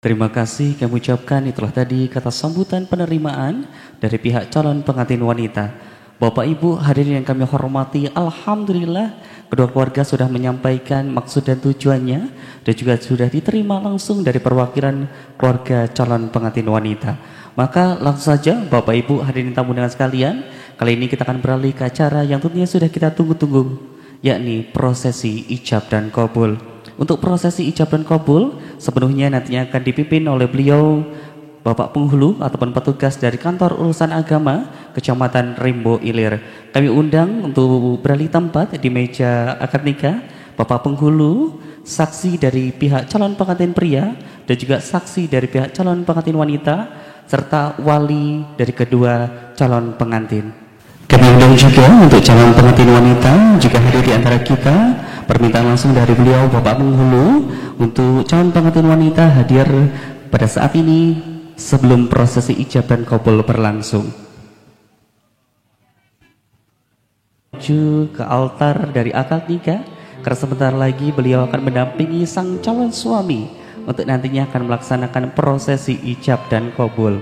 Terima kasih kami ucapkan, itulah tadi kata sambutan penerimaan dari pihak calon pengantin wanita. Bapak Ibu hadirin yang kami hormati, alhamdulillah kedua keluarga sudah menyampaikan maksud dan tujuannya dan juga sudah diterima langsung dari perwakilan keluarga calon pengantin wanita. Maka langsung saja Bapak Ibu hadirin tamu undangan sekalian, kali ini kita akan beralih ke acara yang tentunya sudah kita tunggu-tunggu, yakni prosesi ijab dan qabul. Untuk prosesi ijab dan qabul sepenuhnya nantinya akan dipimpin oleh beliau Bapak Penghulu ataupun petugas dari Kantor Urusan Agama Kecamatan Rimbo Ilir. Kami undang untuk beralih tempat di meja akad nikah Bapak Penghulu, saksi dari pihak calon pengantin pria dan juga saksi dari pihak calon pengantin wanita serta wali dari kedua calon pengantin. Kami undang juga untuk calon pengantin wanita jika hadir di antara kita, permintaan langsung dari beliau Bapak Penghulu untuk calon pengantin wanita hadir pada saat ini sebelum prosesi ijab dan qabul berlangsung. Menuju ke altar dari akad nikah, karena sebentar lagi beliau akan mendampingi sang calon suami untuk nantinya akan melaksanakan prosesi ijab dan qabul.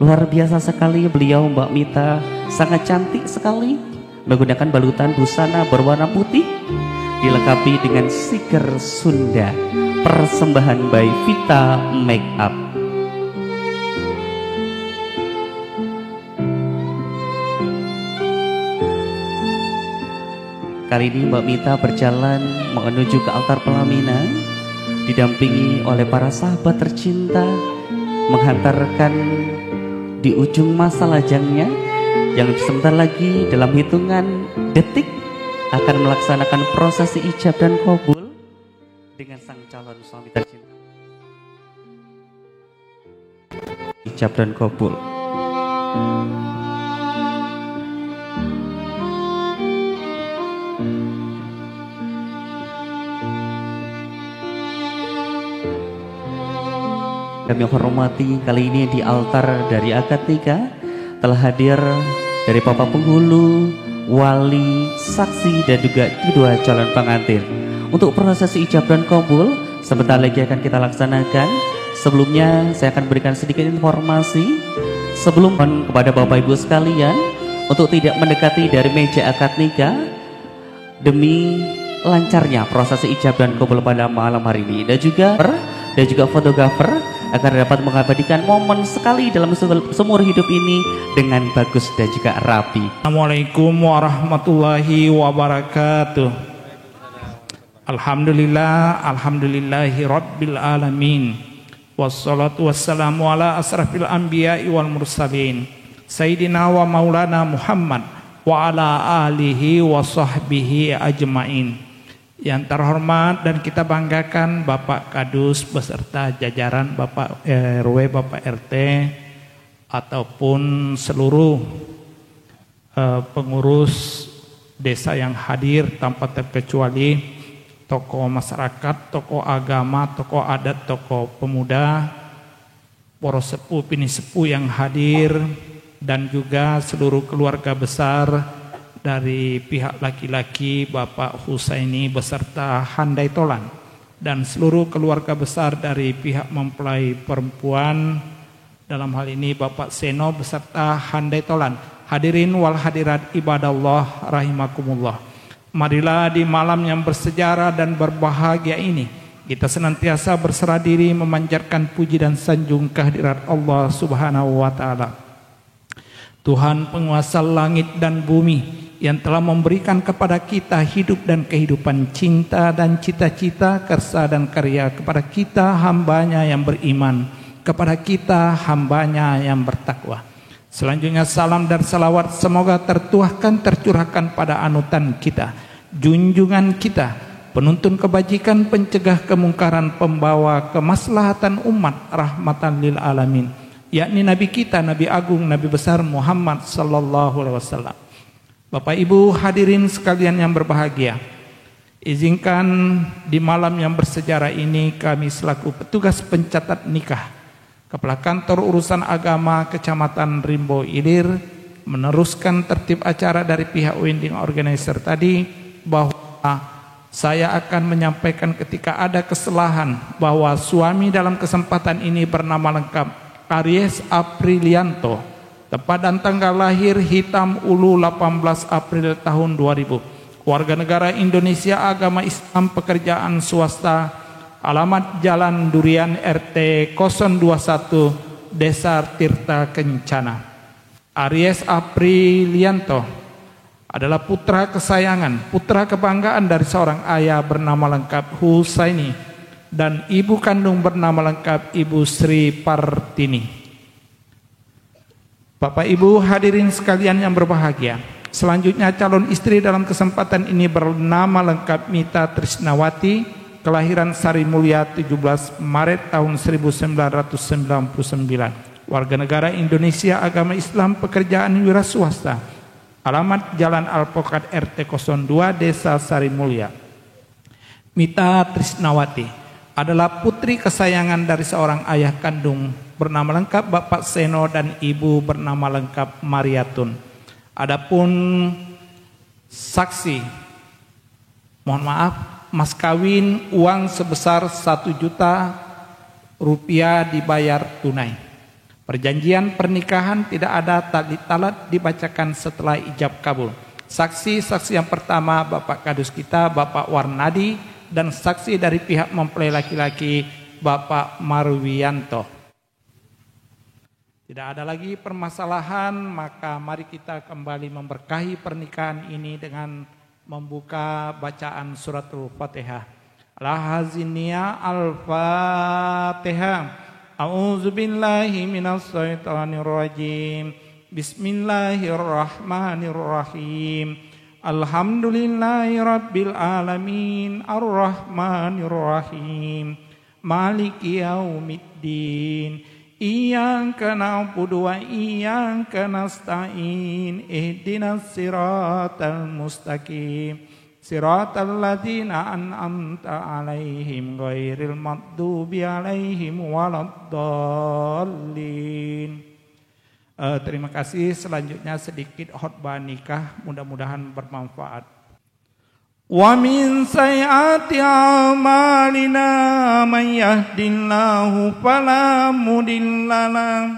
Luar biasa sekali beliau, Mbak Mita, sangat cantik sekali menggunakan balutan busana berwarna putih dilengkapi dengan stiker Sunda, persembahan by Vita Makeup. Kali ini Mbak Mita berjalan menuju ke altar pelaminan didampingi oleh para sahabat tercinta, menghantarkan di ujung masa lajangnya yang sebentar lagi dalam hitungan detik akan melaksanakan prosesi ijab dan qabul dengan sang calon suami tercinta. Ijab dan qabul. Kami hormati kali ini di altar dari akad nikah telah hadir dari Bapak Penghulu, wali, saksi dan juga kedua calon pengantin. Untuk prosesi ijab dan qabul sebentar lagi akan kita laksanakan. Sebelumnya saya akan berikan sedikit informasi sebelum kepada Bapak Ibu sekalian untuk tidak mendekati dari meja akad nikah demi lancarnya prosesi ijab dan qabul pada malam hari ini, dan juga fotografer agar dapat mengabadikan momen sekali dalam seumur hidup ini dengan bagus dan juga rapi. Assalamualaikum warahmatullahi wabarakatuh. Alhamdulillahi rabbil alamin. Wassalatu wassalamu ala asrafil anbiya'i wal mursalin Sayyidina wa maulana Muhammad wa ala alihi wa sahbihi ajmain. Yang terhormat dan kita banggakan Bapak Kadus beserta jajaran Bapak RW, Bapak RT ataupun seluruh pengurus desa yang hadir tanpa terkecuali, tokoh masyarakat, tokoh agama, tokoh adat, tokoh pemuda, poros sepuh, pini sepuh yang hadir, dan juga seluruh keluarga besar dari pihak laki-laki Bapak Husaini beserta Handai Tolan, dan seluruh keluarga besar dari pihak mempelai perempuan, dalam hal ini Bapak Seno beserta Handai Tolan. Hadirin wal hadirat ibadallah rahimakumullah. Marilah di malam yang bersejarah dan berbahagia ini kita senantiasa berserah diri memanjatkan puji dan sanjung kehadirat Allah Subhanahu wa taala, Tuhan penguasa langit dan bumi, yang telah memberikan kepada kita hidup dan kehidupan, cinta dan cita-cita, kersa dan karya, kepada kita hambanya yang beriman, kepada kita hambanya yang bertakwa. Selanjutnya salam dan salawat semoga tertuahkan, tercurahkan pada anutan kita, junjungan kita, penuntun kebajikan, pencegah kemungkaran, pembawa kemaslahatan umat, rahmatan lil alamin, yakni Nabi kita, Nabi Agung, Nabi besar Muhammad sallallahu alaihi wasallam. Bapak Ibu hadirin sekalian yang berbahagia, izinkan di malam yang bersejarah ini kami selaku petugas pencatat nikah Kepala Kantor Urusan Agama Kecamatan Rimbo Ilir meneruskan tertib acara dari pihak wedding organizer tadi, bahwa Saya akan menyampaikan ketika ada kesalahan bahwa suami dalam kesempatan ini bernama lengkap Aries Aprilianto. Tepat dan tanggal lahir Hitam Ulu 18 April tahun 2000. Warga negara Indonesia, agama Islam, pekerjaan swasta. Alamat Jalan Durian RT 021 Desa Tirta Kencana. Aries Aprilianto adalah putra kesayangan, putra kebanggaan dari seorang ayah bernama lengkap Husaini dan ibu kandung bernama lengkap Ibu Sri Partini. Bapak Ibu hadirin sekalian yang berbahagia, selanjutnya calon istri dalam kesempatan ini bernama lengkap Mita Trisnawati, kelahiran Sari Mulia 17 Maret tahun 1999, warga negara Indonesia, agama Islam, pekerjaan wira swasta. Alamat Jalan Alpokat RT 02 Desa Sari Mulia. Mita Trisnawati adalah putri kesayangan dari seorang ayah kandung bernama lengkap Bapak Seno dan ibu bernama lengkap Mariatun. Adapun saksi, mohon maaf, mas kawin uang sebesar 1 juta rupiah dibayar tunai. Perjanjian pernikahan tidak ada talat dibacakan setelah ijab kabul. Saksi yang pertama Bapak Kadus kita Bapak Warnadi dan saksi dari pihak mempelai laki-laki Bapak Marwianto. Tidak ada lagi permasalahan, maka mari kita kembali memberkahi pernikahan ini dengan membuka bacaan suratul Fatihah. Al-Haziniyah Al-Fatihah. A'udzu billahi minas syaitonir rajim. Bismillahirrahmanirrahim. Alhamdulillahi rabbil alamin arrahmanir rahim maliki yaumiddin. Iyyaka na'budu wa iyyaka nasta'in. Ihdinas siratal mustaqim. Siratal ladzina an'amta 'alaihim ghairil maghdubi 'alaihim waladdallin. Terima kasih. Selanjutnya sedikit khotbah nikah, mudah-mudahan bermanfaat. Wa min sayyiati a'malina may yahdihillahu fala mudhillalah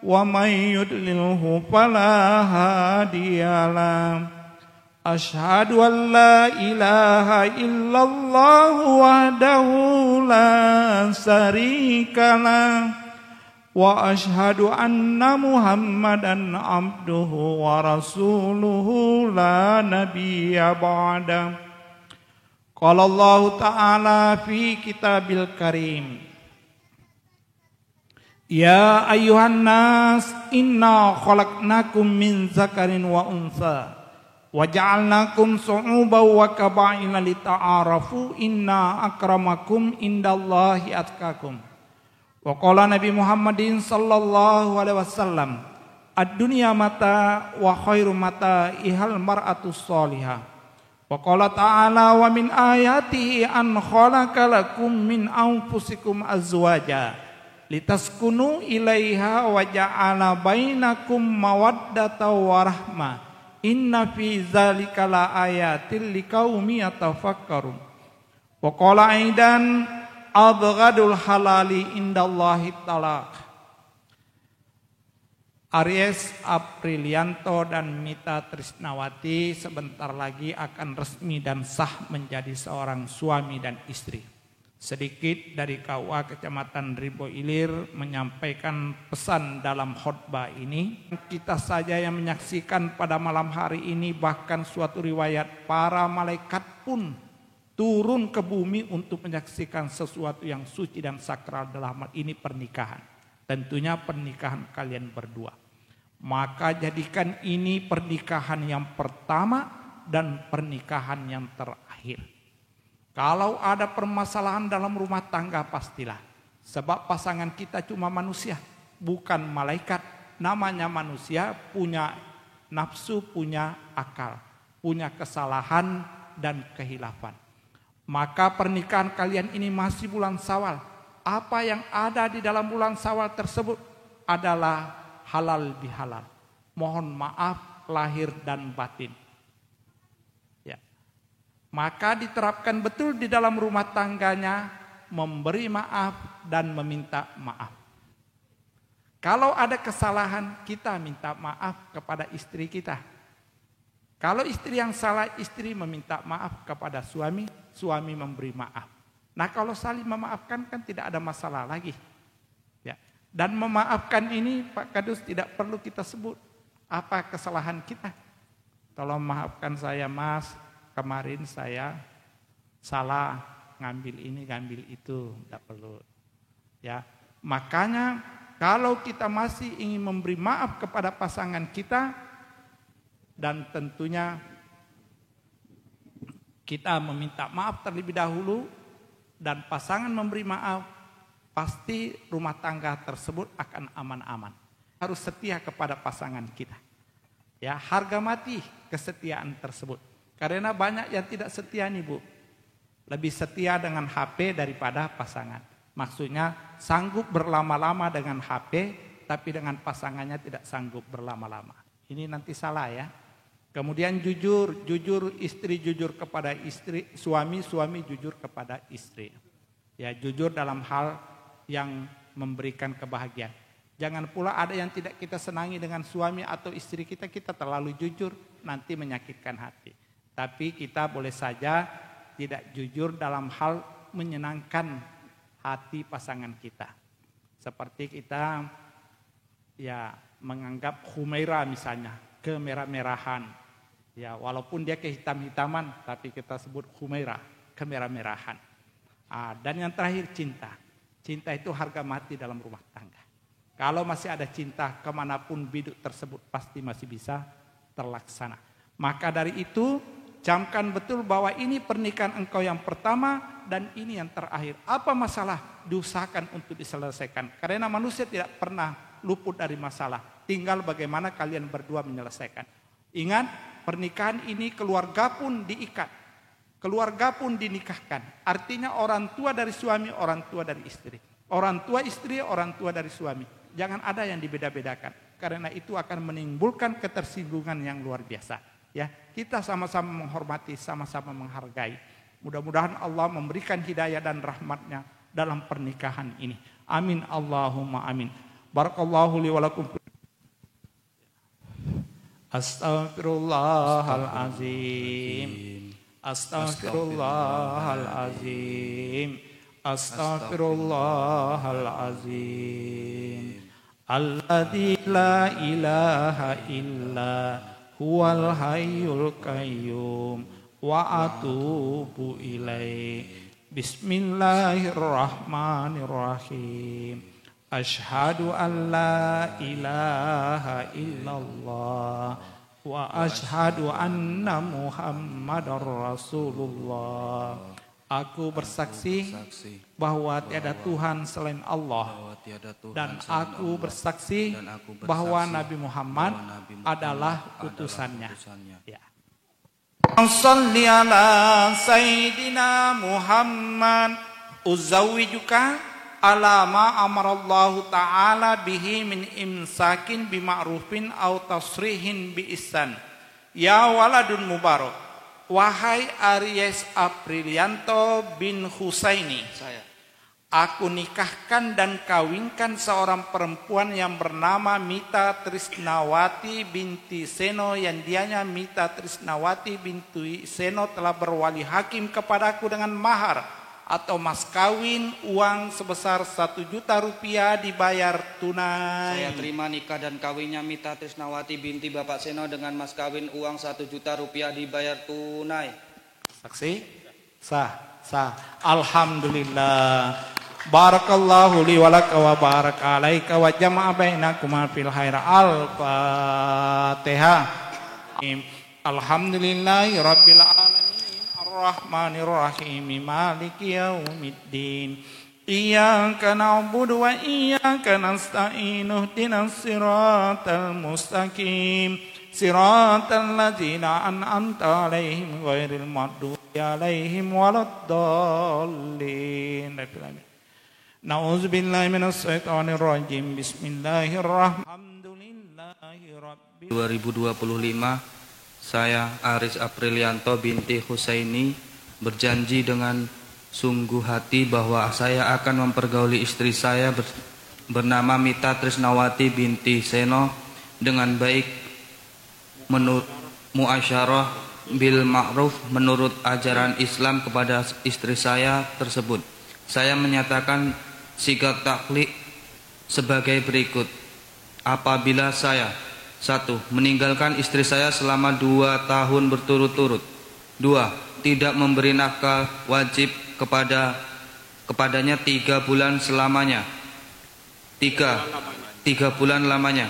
wa may yudlilhu fala hadiyalah. Asyhadu an la ilaha illallah wahdahu la syarikalah wa asyhadu anna Muhammadan abduhu wa rasuluhu la nabiyya ba'da. Qala Allah Ta'ala fi kitabil karim. Ya ayyuhan nas inna khalaqnakum min zakarin wa untha wa ja'alnakum su'uban wa qabaila lita'arafu inna akramakum indallahi atqakum. Wa qala Nabi Muhammadin sallallahu alaihi wasallam, ad-dunya mata wa khairu mata ihal mar'atus salihah. Wa qala ta'ala wa min ayatihi an khalaqa lakum min anfusikum azwaja litaskunu ilaiha wa ja'ala bainakum mawaddatan wa rahmah. Inna fi dzalika la ayatil liqaumi yatafakkarun. Wa qala aidan abghadul halali indallahi talaq. Aries Aprilianto dan Mita Trisnawati sebentar lagi akan resmi dan sah menjadi seorang suami dan istri. Sedikit dari KUA Kecamatan Ribo Ilir menyampaikan pesan dalam khotbah ini. Kita saja yang menyaksikan pada malam hari ini, bahkan suatu riwayat para malaikat pun turun ke bumi untuk menyaksikan sesuatu yang suci dan sakral dalam hal ini pernikahan. Tentunya pernikahan kalian berdua. Maka jadikan ini pernikahan yang pertama dan pernikahan yang terakhir. Kalau ada permasalahan dalam rumah tangga, pastilah. Sebab pasangan kita cuma manusia, bukan malaikat. Namanya manusia, punya nafsu, punya akal, punya kesalahan dan kehilafan. Maka pernikahan kalian ini masih bulan Syawal. Apa yang ada di dalam bulan Syawal tersebut adalah halal bihalal. Mohon maaf lahir dan batin. Maka diterapkan betul di dalam rumah tangganya memberi maaf dan meminta maaf. Kalau ada kesalahan, kita minta maaf kepada istri kita. Kalau istri yang salah, istri meminta maaf kepada suami, suami memberi maaf. Nah, kalau saling memaafkan kan tidak ada masalah lagi. Ya. Dan memaafkan ini Pak Kadus tidak perlu kita sebut apa kesalahan kita. Tolong maafkan saya Mas, kemarin saya salah ngambil ini, ngambil itu, tidak perlu. Ya, makanya kalau kita masih ingin memberi maaf kepada pasangan kita dan tentunya kita meminta maaf terlebih dahulu dan pasangan memberi maaf, pasti rumah tangga tersebut akan aman-aman. Harus setia kepada pasangan kita. Ya, harga mati kesetiaan tersebut. Karena banyak yang tidak setia nih Bu. Lebih setia dengan HP daripada pasangan. Maksudnya sanggup berlama-lama dengan HP, tapi dengan pasangannya tidak sanggup berlama-lama. Ini nanti salah ya. Kemudian jujur istri jujur kepada istri, suami jujur kepada istri. Ya, jujur dalam hal yang memberikan kebahagiaan. Jangan pula ada yang tidak kita senangi dengan suami atau istri kita, kita terlalu jujur, nanti menyakitkan hati. Tapi kita boleh saja tidak jujur dalam hal menyenangkan hati pasangan kita. Seperti kita ya menganggap Humaira misalnya, kemerah-merahan. Ya, walaupun dia kehitam-hitaman, tapi kita sebut Humaira, kemerah-merahan. Dan yang terakhir cinta. Cinta itu harga mati dalam rumah tangga. Kalau masih ada cinta, kemanapun biduk tersebut pasti masih bisa terlaksana. Maka dari itu, camkan betul bahwa ini pernikahan engkau yang pertama dan ini yang terakhir. Apa masalah? Diusahakan untuk diselesaikan. Karena manusia tidak pernah luput dari masalah. Tinggal bagaimana kalian berdua menyelesaikan. Ingat, pernikahan ini keluarga pun diikat. Keluarga pun dinikahkan. Artinya orang tua dari suami, orang tua dari istri. Orang tua istri, orang tua dari suami. Jangan ada yang dibeda-bedakan. Karena itu akan menimbulkan ketersinggungan yang luar biasa. Ya, kita sama-sama menghormati, sama-sama menghargai. Mudah-mudahan Allah memberikan hidayah dan rahmatnya dalam pernikahan ini. Amin Allahumma amin. Barakallahu li wa lakum. Astaghfirullahalazim. Astaghfirullahalazim. Astaghfirullahalazim. Alladzi la ilaha illa huwal hayyul qayyum wa atubu ilaih. Bismillahirrahmanirrahim. Asyhadu an la ilaha illallah wa asyhadu anna Muhammadar Rasulullah. Aku bersaksi bahwa tiada Tuhan selain Allah, dan aku bersaksi bahwa Nabi Muhammad adalah utusannya. Ya. Shalli ala Sayyidina Muhammad uzawwijuka ala ma amarallahu ta'ala bihi min imsakin bima'rufin aw tasrihin bi ihsan. Ya waladun mubarak, wahai Aries Aprilianto bin Husaini, aku nikahkan dan kawinkan seorang perempuan yang bernama Mita Trisnawati binti Seno, yang dianya Mita Trisnawati binti Seno telah berwali hakim kepadaku dengan mahar atau mas kawin uang sebesar 1 juta rupiah dibayar tunai. Saya terima nikah dan kawinnya Mita Trisnawati binti Bapak Seno dengan mas kawin uang 1 juta rupiah dibayar tunai. Saksi? Sah. Alhamdulillah. Barakallahu li walaka wa baraka alaika wa jama'a bainakuma fil khair. Al-Fatihah. Alhamdulillahi rabbil alamin. Ar-Rahmanir-Rahim. Maliki yaumiddin. Iyyaka na'budu wa iyyaka nasta'in. Ihdinas siratal mustaqim. Siratal ladzina an'amta 'alaihim ghairil maghdubi 'alaihim waladdallin. Na'udzubillahi minas syaitonir rajim. Bismillahirrahmanirrahim. 2025 Saya Aris Aprilianto binti Husaini berjanji dengan sungguh hati bahwa saya akan mempergauli istri saya bernama Mita Trisnawati binti Seno dengan baik menurut muasyarah bil ma'ruf menurut ajaran Islam kepada istri saya tersebut. Saya menyatakan sikap taklid sebagai berikut. Apabila saya 1. Meninggalkan istri saya selama 2 tahun berturut-turut. 2. Tidak memberi nafkah wajib kepadanya 3 bulan selamanya. 3 bulan lamanya.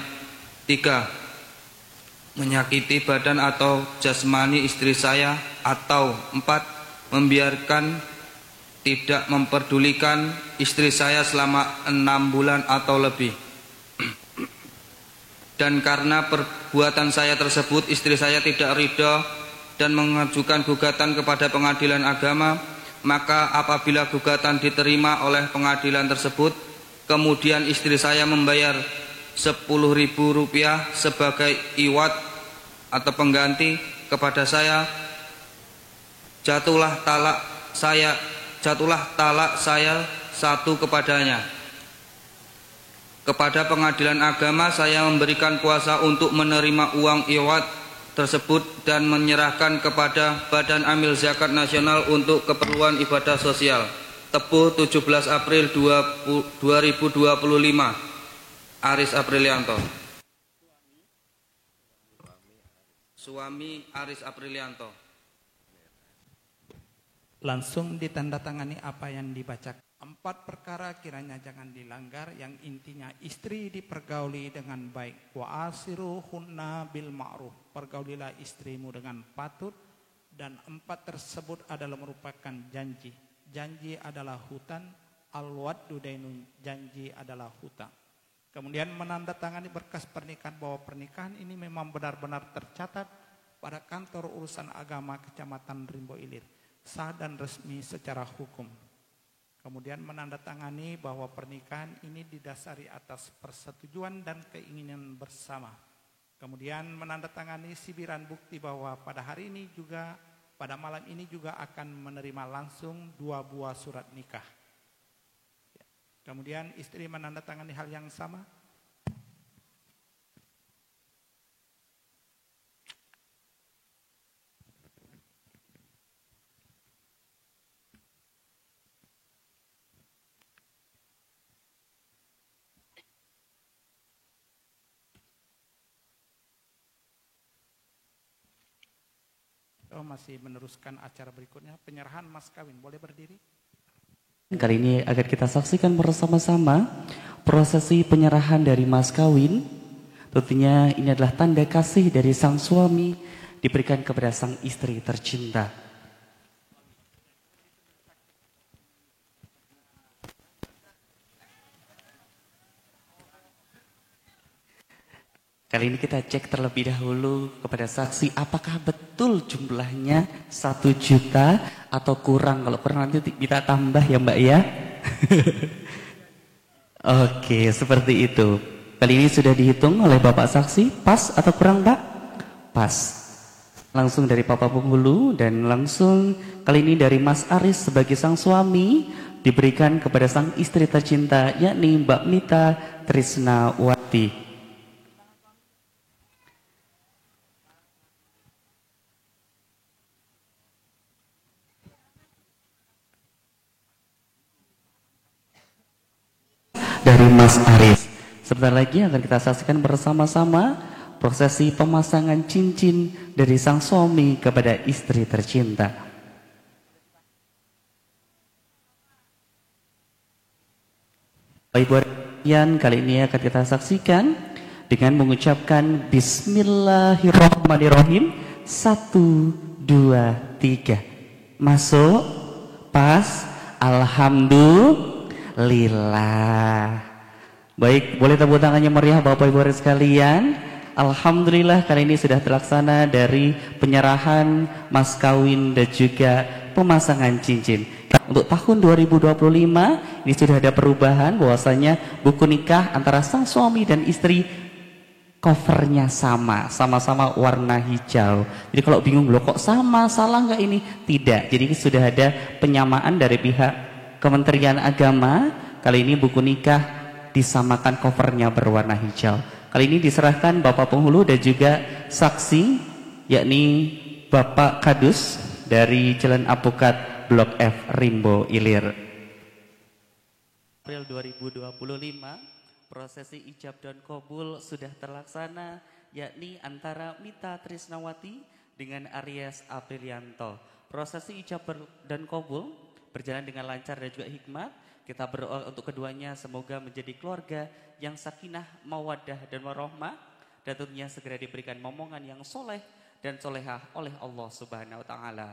3. Menyakiti badan atau jasmani istri saya. Atau 4. Membiarkan tidak memperdulikan istri saya selama 6 bulan atau lebih. Dan karena perbuatan saya tersebut istri saya tidak ridha dan mengajukan gugatan kepada pengadilan agama, maka apabila gugatan diterima oleh pengadilan tersebut, kemudian istri saya membayar Rp10.000 sebagai iwat atau pengganti kepada saya, jatuhlah talak saya 1 kepadanya. Kepada pengadilan agama saya memberikan kuasa untuk menerima uang iwat tersebut dan menyerahkan kepada Badan Amil Zakat Nasional untuk keperluan ibadah sosial. Tebuh 17 April 2025. Aris Aprilianto. Suami Aris Aprilianto. Langsung ditandatangani apa yang dibacakan. 4 perkara kiranya jangan dilanggar, yang intinya istri dipergauli dengan baik. Wa asiruhunna bil ma'ruf, pergaulilah istrimu dengan patut. Dan 4 tersebut adalah merupakan janji. Janji adalah hutan, al-waddu dainun, janji adalah hutang. Kemudian menandatangani berkas pernikahan bahwa pernikahan ini memang benar-benar tercatat pada kantor urusan agama Kecamatan Rimbo Ilir, sah dan resmi secara hukum. Kemudian menandatangani bahwa pernikahan ini didasari atas persetujuan dan keinginan bersama. Kemudian menandatangani sibiran bukti bahwa pada hari ini juga, pada malam ini juga akan menerima langsung 2 buah surat nikah. Kemudian istri menandatangani hal yang sama. Masih meneruskan acara berikutnya, penyerahan mas kawin. Boleh berdiri? Kali ini akan kita saksikan bersama-sama prosesi penyerahan dari mas kawin. Tentunya ini adalah tanda kasih dari sang suami diberikan kepada sang istri tercinta. Kali ini kita cek terlebih dahulu kepada saksi apakah betul jumlahnya 1 juta atau kurang. Kalau kurang nanti kita tambah ya Mbak ya. Oke, seperti itu. Kali ini sudah dihitung oleh Bapak saksi, pas atau kurang Pak? Pas. Langsung dari Bapak penghulu dan langsung kali ini dari Mas Aris sebagai sang suami diberikan kepada sang istri tercinta yakni Mbak Mita Trisnawati. Dari Mas Aris. Sebentar lagi akan kita saksikan bersama-sama prosesi pemasangan cincin dari sang suami kepada istri tercinta. Baik, kali ini akan kita saksikan dengan mengucapkan Bismillahirrahmanirrahim. 1, 2, 3. Masuk, pas, alhamdulillah. Baik, boleh tepuk tangannya meriah Bapak Ibu sekalian. Alhamdulillah kali ini sudah terlaksana dari penyerahan mas kawin dan juga pemasangan cincin. Untuk tahun 2025 ini sudah ada perubahan bahwasanya buku nikah antara sang suami dan istri covernya sama-sama warna hijau. Jadi kalau bingung loh kok sama, salah nggak ini? Tidak. Jadi sudah ada penyamaan dari pihak Kementerian Agama. Kali ini buku nikah disamakan covernya berwarna hijau. Kali ini diserahkan Bapak Penghulu dan juga saksi, yakni Bapak Kadus dari Jalan Apokat Blok F Rimbo Ilir. April 2025. Prosesi ijab dan kabul sudah terlaksana, yakni antara Mita Trisnawati dengan Aries Aprilianto. Prosesi ijab dan kabul berjalan dengan lancar dan juga hikmat. Kita berdoa untuk keduanya semoga menjadi keluarga yang sakinah, mawaddah dan warahmah, dan tentunya segera diberikan momongan yang soleh dan solehah oleh Allah Subhanahu wa Ta'ala.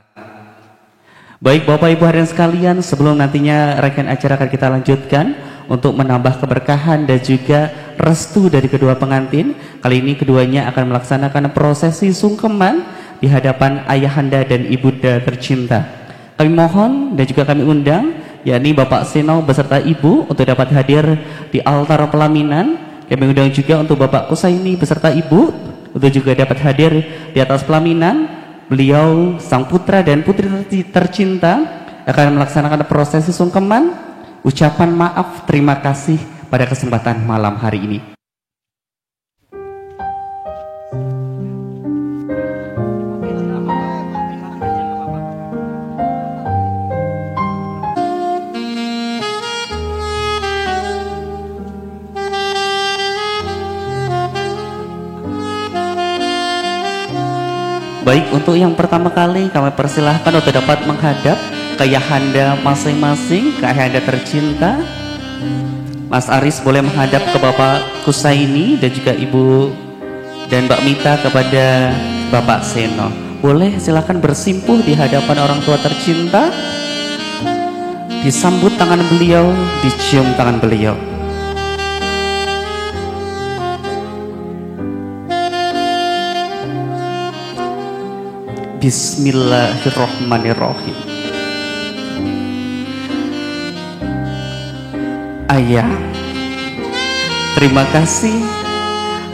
Baik Bapak Ibu hadirin sekalian, sebelum nantinya rangkaian acara akan kita lanjutkan untuk menambah keberkahan dan juga restu dari kedua pengantin, kali ini keduanya akan melaksanakan prosesi sungkeman di hadapan ayahanda dan ibunda tercinta. Kami mohon dan juga kami undang, yakni Bapak Seno beserta Ibu untuk dapat hadir di altar pelaminan. Kami undang juga untuk Bapak Kusaini beserta Ibu untuk juga dapat hadir di atas pelaminan. Beliau sang putra dan putri tercinta akan melaksanakan prosesi sungkeman, ucapan maaf, terima kasih pada kesempatan malam hari ini. Baik, untuk yang pertama kali kami persilahkan untuk dapat menghadap ke ayahanda masing-masing, ke ayahanda tercinta. Mas Aris boleh menghadap ke Bapak Kusaini dan juga Ibu dan Mbak Mita kepada Bapak Seno. Boleh silakan bersimpuh di hadapan orang tua tercinta. Disambut tangan beliau, dicium tangan beliau. Bismillahirrahmanirrahim. Ayah, terima kasih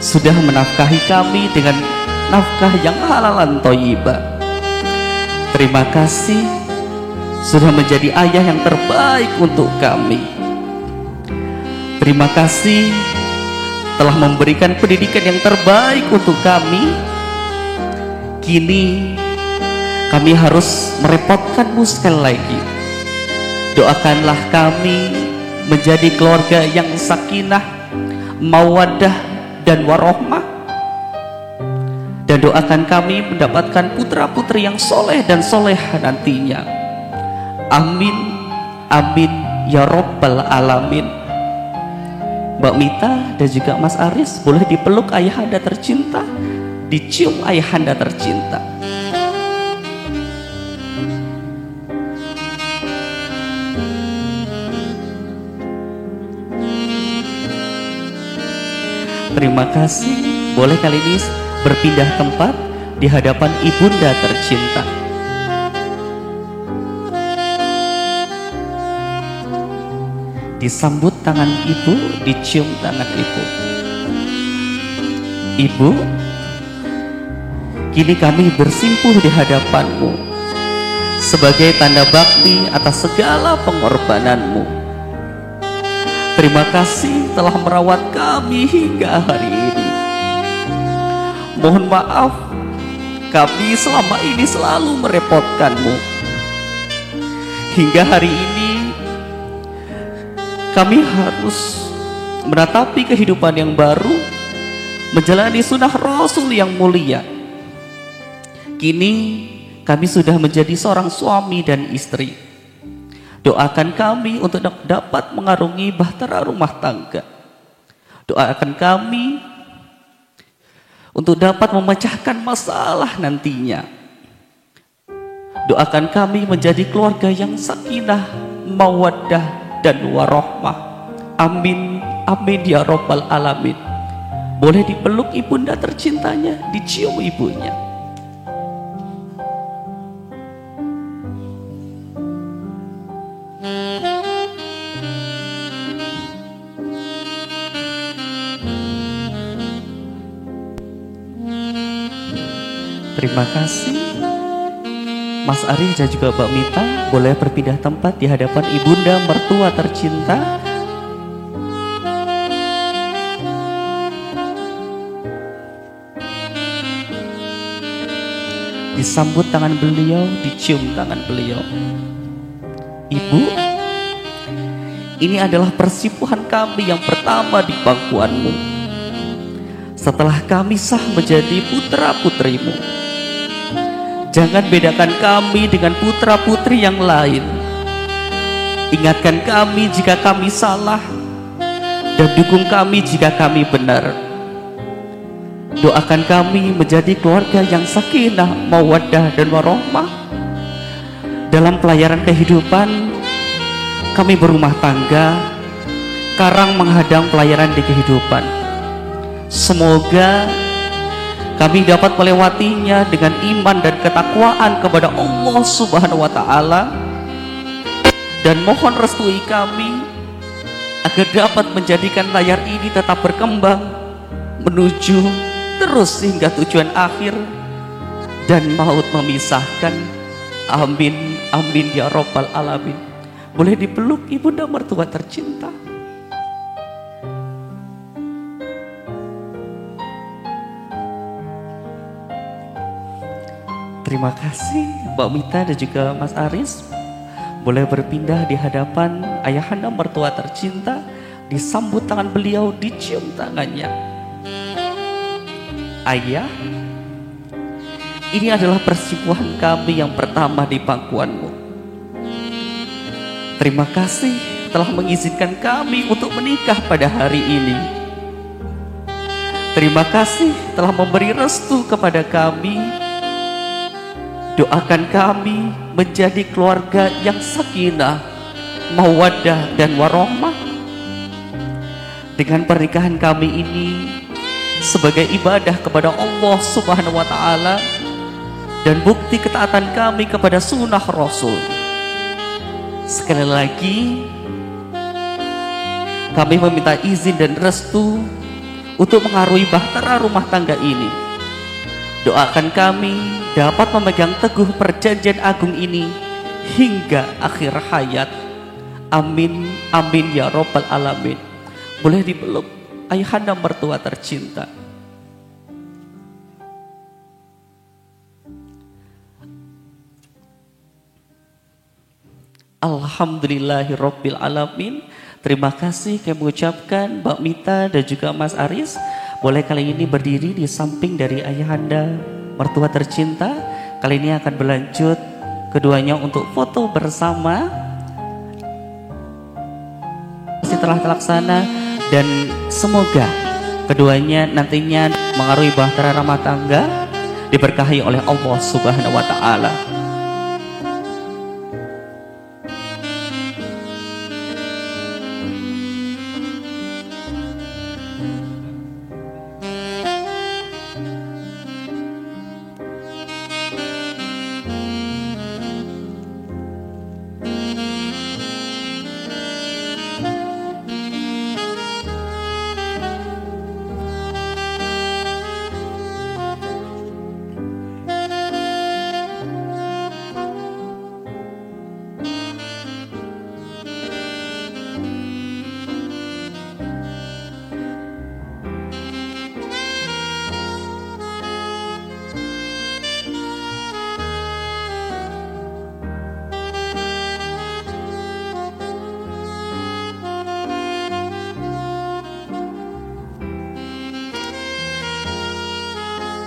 sudah menafkahi kami dengan nafkah yang halalan thayyibah. Terima kasih sudah menjadi ayah yang terbaik untuk kami. Terima kasih telah memberikan pendidikan yang terbaik untuk kami. Kini kami harus merepotkanmu sekali lagi. Doakanlah kami menjadi keluarga yang sakinah, mawaddah dan warahmah. Dan doakan kami mendapatkan putra-putri yang soleh dan solehah nantinya. Amin, amin ya Rabbal Alamin. Mbak Mita dan juga Mas Aris boleh dipeluk ayahanda tercinta, dicium ayahanda tercinta. Terima kasih. Boleh kali ini berpindah tempat di hadapan ibunda tercinta. Disambut tangan ibu, dicium tangan ibu. Ibu, kini kami bersimpuh di hadapanmu sebagai tanda bakti atas segala pengorbananmu. Terima kasih telah merawat kami hingga hari ini. Mohon maaf, kami selama ini selalu merepotkanmu. Hingga hari ini kami harus menatapi kehidupan yang baru, menjalani sunnah Rasul yang mulia. Kini kami sudah menjadi seorang suami dan istri. Doakan kami untuk dapat mengarungi bahtera rumah tangga. Doakan kami untuk dapat memecahkan masalah nantinya. Doakan kami menjadi keluarga yang sakinah, mawaddah dan warahmah. Amin, amin ya Rabbal Alamin. Boleh dipeluk ibunda tercintanya, dicium ibunya. Terima kasih. Mas Ari dan juga Mbak Mita boleh berpindah tempat di hadapan ibunda mertua tercinta. Disambut tangan beliau, dicium tangan beliau. Ibu, ini adalah persipuhan kami yang pertama di pangkuanmu. Setelah kami sah menjadi putra-putrimu, jangan bedakan kami dengan putra-putri yang lain. Ingatkan kami jika kami salah, dan dukung kami jika kami benar. Doakan kami menjadi keluarga yang sakinah, mawaddah, dan warahmah. Dalam pelayaran kehidupan, kami berumah tangga, karang menghadang pelayaran di kehidupan. Semoga kami dapat melewatinya dengan iman dan ketakwaan kepada Allah Subhanahu wa Ta'ala, dan mohon restui kami agar dapat menjadikan layar ini tetap berkembang menuju terus hingga tujuan akhir dan maut memisahkan. Amin, amin ya Rabbal Alamin. Boleh dipeluk ibunda mertua tercinta. Terima kasih Mbak Mita dan juga Mas Aris. Boleh berpindah di hadapan ayahanda mertua tercinta. Disambut tangan beliau, dicium tangannya. Ayah, ini adalah persipuhan kami yang pertama di pangkuanmu. Terima kasih telah mengizinkan kami untuk menikah pada hari ini. Terima kasih telah memberi restu kepada kami. Doakan kami menjadi keluarga yang sakinah, mawaddah, dan warahmah. Dengan pernikahan kami ini sebagai ibadah kepada Allah Subhanahu wa Ta'ala dan bukti ketaatan kami kepada sunnah Rasul. Sekali lagi kami meminta izin dan restu untuk mengaruhi bahtera rumah tangga ini. Doakan kami dapat memegang teguh perjanjian agung ini hingga akhir hayat. Amin, amin ya Rabbal Alamin. Boleh dipeluk ayahanda mertua tercinta. Alhamdulillahirabbil alamin. Terima kasih kami mengucapkan Mbak Mita dan juga Mas Aris. Boleh kali ini berdiri di samping dari ayahanda mertua tercinta. Kali ini akan berlanjut keduanya untuk foto bersama. Setelah terlaksana dan semoga keduanya nantinya mengaruhi bahtera rumah tangga, diberkahi oleh Allah Subhanahu wa Ta'ala.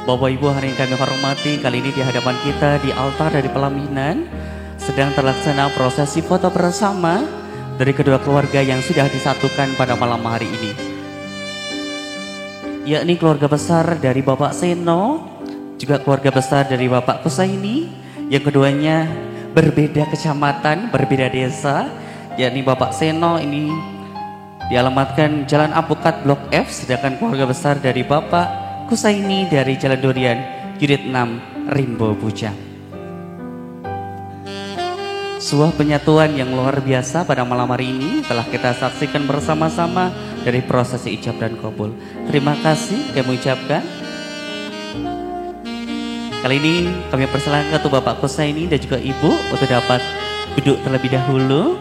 Bapak Ibu, hari yang kami hormati, kali ini di hadapan kita di altar dari pelaminan sedang terlaksana prosesi foto bersama dari kedua keluarga yang sudah disatukan pada malam hari ini, yakni keluarga besar dari Bapak Seno, juga keluarga besar dari Bapak Kusaini, yang keduanya berbeda kecamatan, berbeda desa, yakni Bapak Seno ini dialamatkan Jalan Apukat Blok F, sedangkan keluarga besar dari Bapak Kusaini dari Jalan Durian, Unit 6, Rimbo Bujang. Sebuah penyatuan yang luar biasa pada malam hari ini telah kita saksikan bersama-sama dari prosesi ijab dan qabul. Terima kasih kami ucapkan. Kali ini kami persilakan untuk Bapak Kusaini dan juga Ibu untuk dapat duduk terlebih dahulu.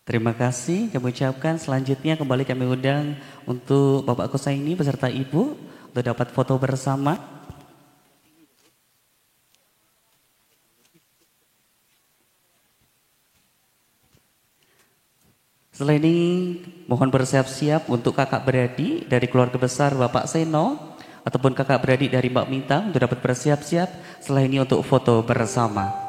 Terima kasih kami ucapkan. Selanjutnya kembali kami undang untuk Bapak Kusaini beserta Ibu untuk dapat foto bersama. Setelah ini mohon bersiap-siap untuk kakak beradik dari keluarga besar Bapak Seno ataupun kakak beradik dari Mbak Minta untuk dapat bersiap-siap. Setelah ini untuk foto bersama.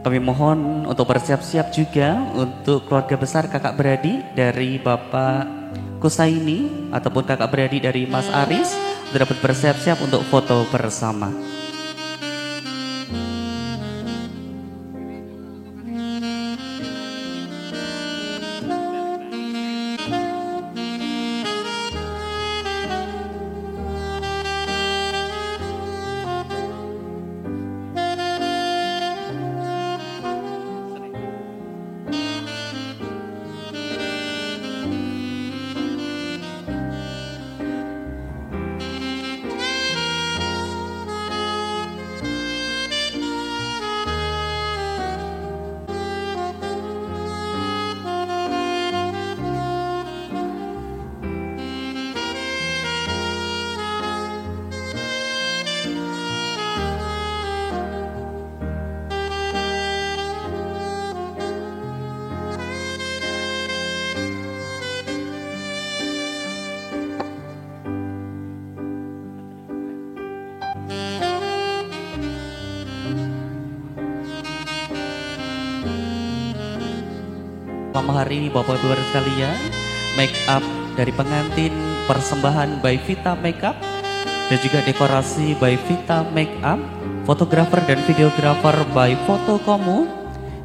Kami mohon untuk bersiap-siap juga untuk keluarga besar kakak beradik dari Bapak Kusaini ataupun kakak beradik dari Mas Aris untuk dapat bersiap-siap untuk foto bersama. Malam hari ini Bapak Ibu sekalian, make up dari pengantin persembahan by Vita Makeup dan juga dekorasi by Vita Makeup, fotografer dan videografer by Fotokomu,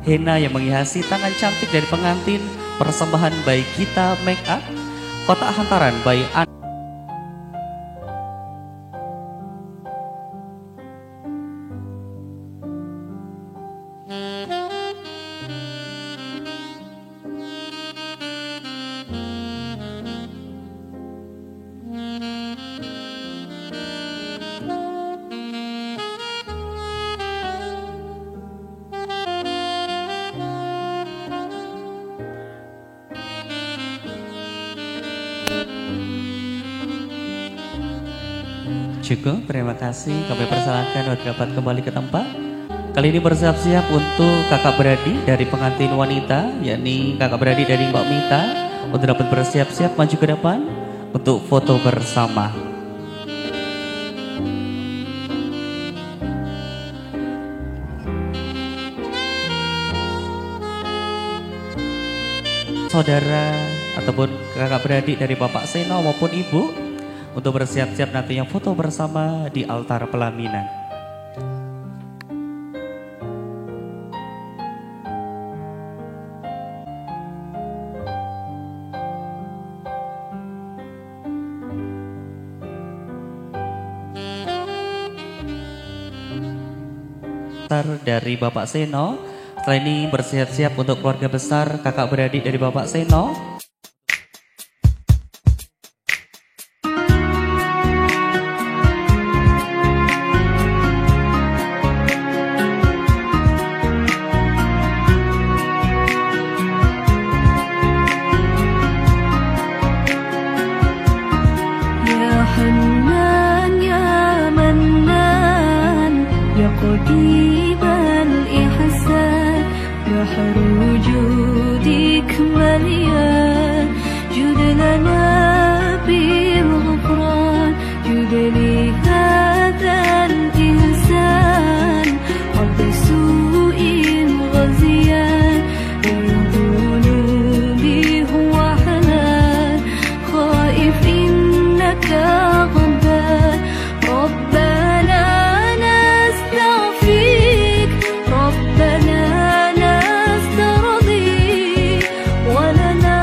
henna yang menghiasi tangan cantik dari pengantin persembahan by Gita Makeup, kotak hantaran by Cukup, terima kasih. Kami persilakan untuk dapat kembali ke tempat. Kali ini bersiap-siap untuk kakak beradik dari pengantin wanita, yakni kakak beradik dari Mbak Mita, untuk dapat bersiap-siap maju ke depan untuk foto bersama. Saudara ataupun kakak beradik dari Bapak Seno maupun Ibu untuk bersiap-siap nantinya foto bersama di altar pelaminan. Dari Bapak Seno, setelah ini bersiap-siap untuk keluarga besar kakak beradik dari Bapak Seno. Ya Hanan ya قضيب الإحسان بحر وجودك مليان جود لنا بالغفران جود لهذا الإنسان عبد سوء غزيان ذنوبي هو حنان خائف إنك غضبان ربنا نستعفيك ربنا نسترضيك ولنا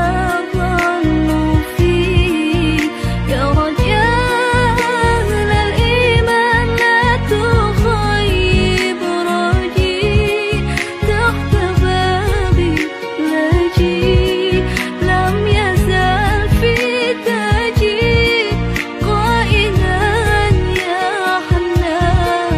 ظن فيك يا رجاء أهل الإيمان لا تخيب رجيك تحت بابك لاجئ لم يزل في تاجيك قائلا يا حنان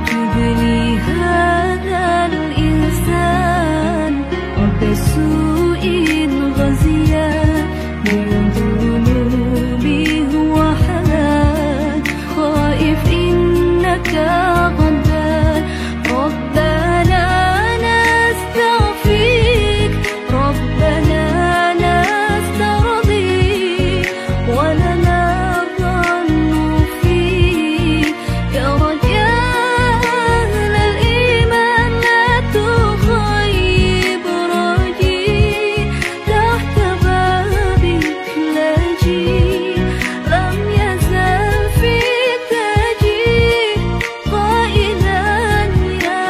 جب لي هذا الإنسان رب سوء غزيان من ذنوبي هو حنان خائف إنك غضبان ربنا نستعفيك ربنا نسترضيك ولنا ظن فيك يا رجاء أهل الإيمان لا تخيب رجيك تحت بابك لاجئ لم يزل في تاجيك قائلا يا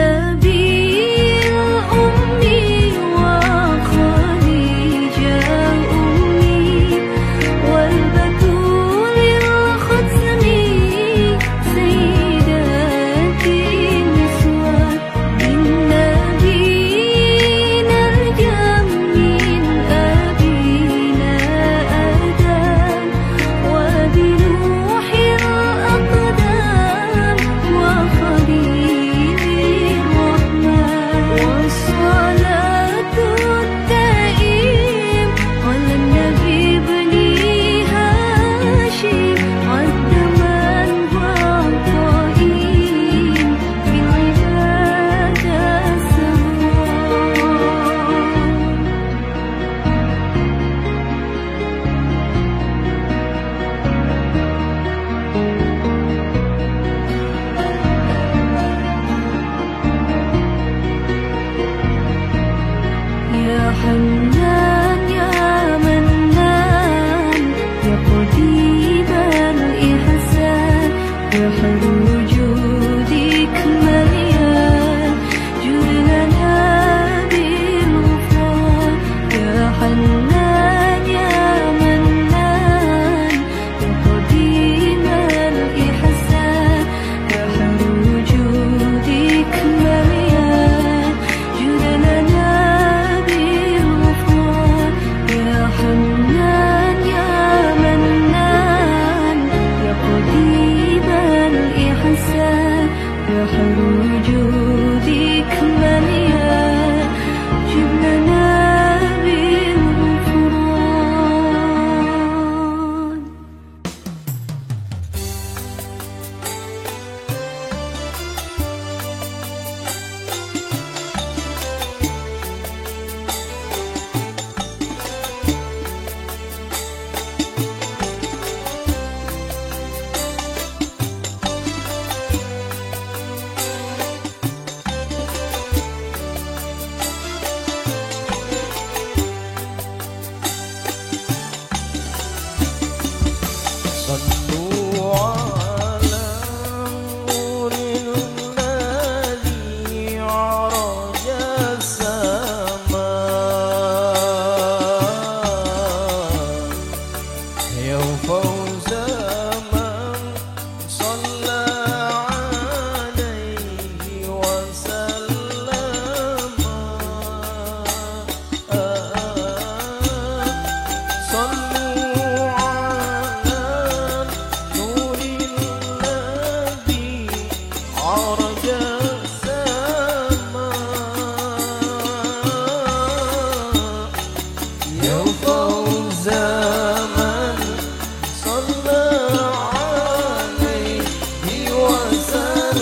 بالنبي الأمي وخديجة أمي والبتول الختمي سيدات النسوان بالنبي نرجى من أبينا آدم وبنوح الأقدام وخليل الرحمن والصلاة الدائم على النبي بن هاشم عد من وقائم بالعبادة سواء يا حنان يا منان يا قديم الإحسان بحر وجودك مليان جود لنا بالغفران يا حنان يا منان يا قديم الإحسان بحر وجودك مليان جود لنا بالغفران يا حنان يا منان يا قديم الإحسان صلوا على نور الذي عرج السماء يا فوز من صلى عليه وسلم صلوا على نور الذي عرج السماء يا فوز من صلى عليه وسلم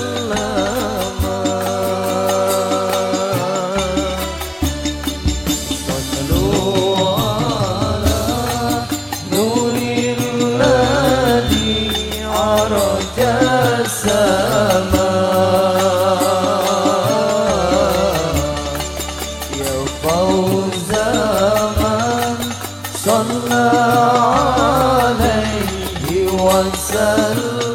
صلوا على نور الذي عرج السماء يا فوز من صلى عليه وسلم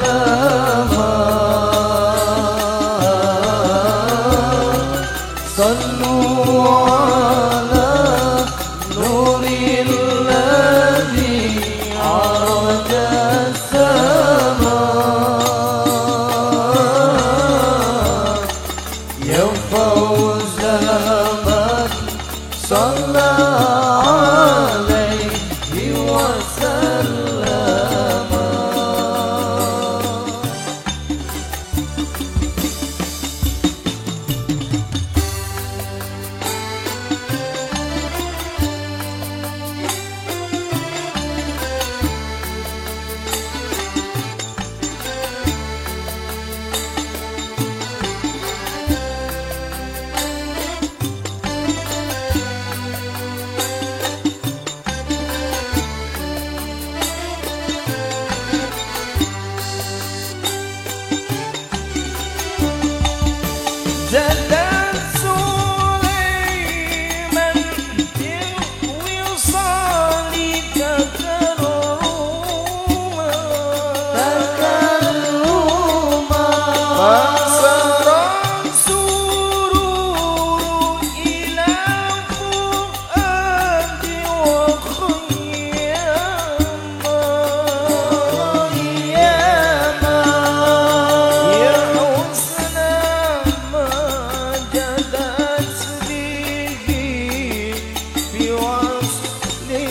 صلوا على نور الذي عرج السماء يا فوز من صلى عليه وسلم زاد سليمان بالوصال تكرما فسر السرور إلى فؤاد وخياما يا حسن ما جدت به في وصلها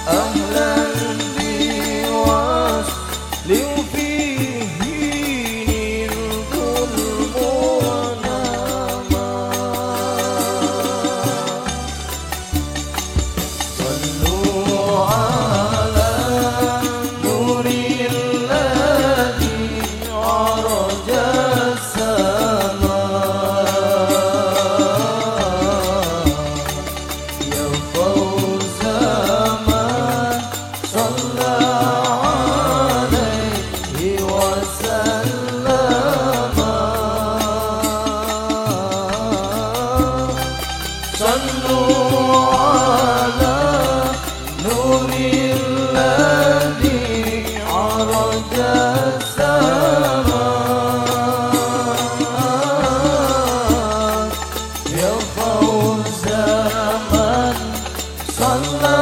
أهلا بوصل فيه الظلم ونما صلوا على نور الذي عرج السماء يا فوز من صلى عليه وسلم صلوا على نور الذي عرج السماء يا فوز من صلى